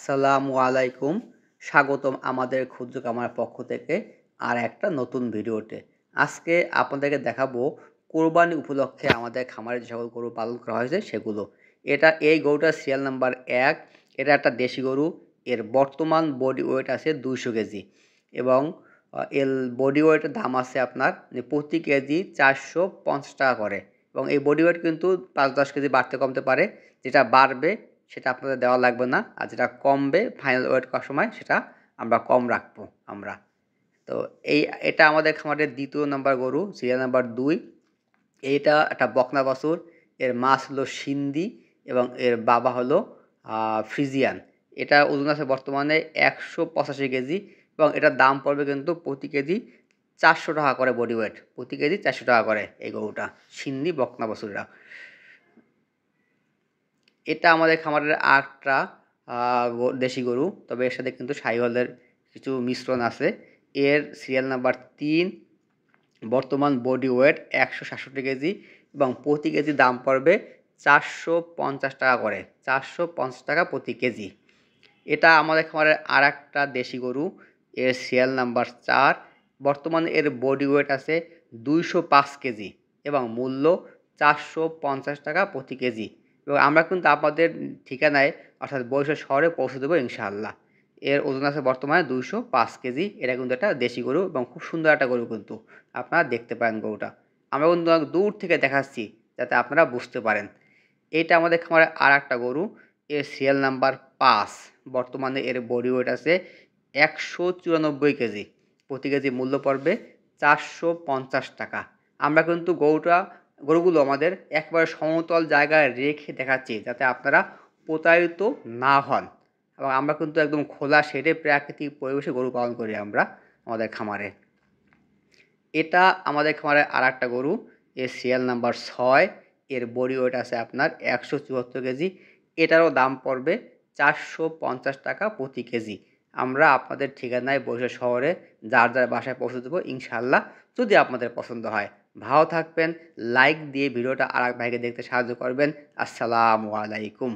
সালামু আলাইকুম। স্বাগতম আমাদের ক্ষুদ্র খামার পক্ষ থেকে আর একটা নতুন ভিডিওতে। আজকে আপনাদেরকে দেখাবো কোরবানি উপলক্ষে আমাদের খামারে যে সকল গরু পালন করা হয়েছে সেগুলো। এই গরুটার সিরিয়াল নাম্বার ১। এটা একটা দেশি গরু। এর বর্তমান বডি ওয়েট আছে ২০০ কেজি এবং এর বডি ওয়েটের দাম আছে আপনার প্রতি কেজি ৪৫০ টাকা করে, এবং এই বডি ওয়েট কিন্তু ৫-১০ কেজি বাড়তে কমতে পারে। যেটা বাড়বে সেটা আপনাদের দেওয়া লাগবে না, আর যেটা কমবে ফাইনাল ওয়েট করার সময় সেটা আমরা কম রাখবো আমরা। তো এটা আমাদের খামারের ২য় নাম্বার গরু, সিরিয়াল নাম্বার ২। এইটা একটা বকনা বাছুর। এর মাছ হলো সিন্ধি এবং এর বাবা হলো ফ্রিজিয়ান। এটা ওজন আছে বর্তমানে ১৮৫ কেজি এবং এটার দাম পড়বে কিন্তু প্রতি কেজি ৪০০ টাকা করে বডি ওয়েট, প্রতি কেজি ৪০০ টাকা করে এই গরুটা, সিন্ধি বকনা বাছুরটা। এটা আমাদের খামারের আরেকটা দেশি গরু, তবে এর সাথে কিন্তু শাহিওয়ালের কিছু মিশ্রণ আছে। এর সিরিয়াল নাম্বার ৩। বর্তমান বডি ওয়েট ১৬৭ কেজি এবং প্রতি কেজি দাম পড়বে ৪৫০ টাকা করে, ৪৫০ টাকা প্রতি কেজি। এটা আমাদের খামারের আরেকটা দেশি গরু। এর সিরিয়াল নাম্বার ৪। বর্তমানে এর বডি ওয়েট আছে ২০৫ কেজি এবং মূল্য ৪৫০ টাকা প্রতি কেজি। এবং আমরা কিন্তু আপনাদের ঠিকানায় অর্থাৎ বরিশাল শহরে পৌঁছে দেবো ইনশাআল্লাহ। এর ওজন আছে বর্তমানে ২০৫ কেজি। এটা কিন্তু একটা দেশি গরু এবং খুব সুন্দর একটা গরু, কিন্তু আপনারা দেখতে পারেন গরুটা। আমরা কিন্তু দূর থেকে দেখাচ্ছি যাতে আপনারা বুঝতে পারেন। এইটা আমাদের খামারের আরেকটা গরু। এর সিরিয়াল নাম্বার ৫। বর্তমানে এর বডি ওয়েট আছে ১৯৪ কেজি। প্রতি কেজি মূল্য পড়বে ৪৫০ টাকা। আমরা কিন্তু গরুগুলো আমাদের একবারে সমতল জায়গায় রেখে দেখাচ্ছি যাতে আপনারা প্রতারিত না হন, এবং আমরা কিন্তু একদম খোলা শেডে প্রাকৃতিক পরিবেশে গরু পালন করি আমরা আমাদের খামারে। এটা আমাদের খামারের আরেকটা গরু। এর সিরিয়াল নাম্বার ৬। এর বডি ওয়েট আছে আপনার ১৭৪ কেজি। এটারও দাম পড়বে ৪৫০ টাকা প্রতি কেজি। আমরা আপনাদের ঠিকানায় বরিশাল শহরে যার বাসায় পৌঁছে দেবো ইনশাআল্লাহ, যদি আপনাদের পছন্দ হয়। ভালো থাকবেন, লাইক দিয়ে ভিডিওটা আরেক ভাইকে দেখতে সাহায্য করবেন। আসসালামু আলাইকুম।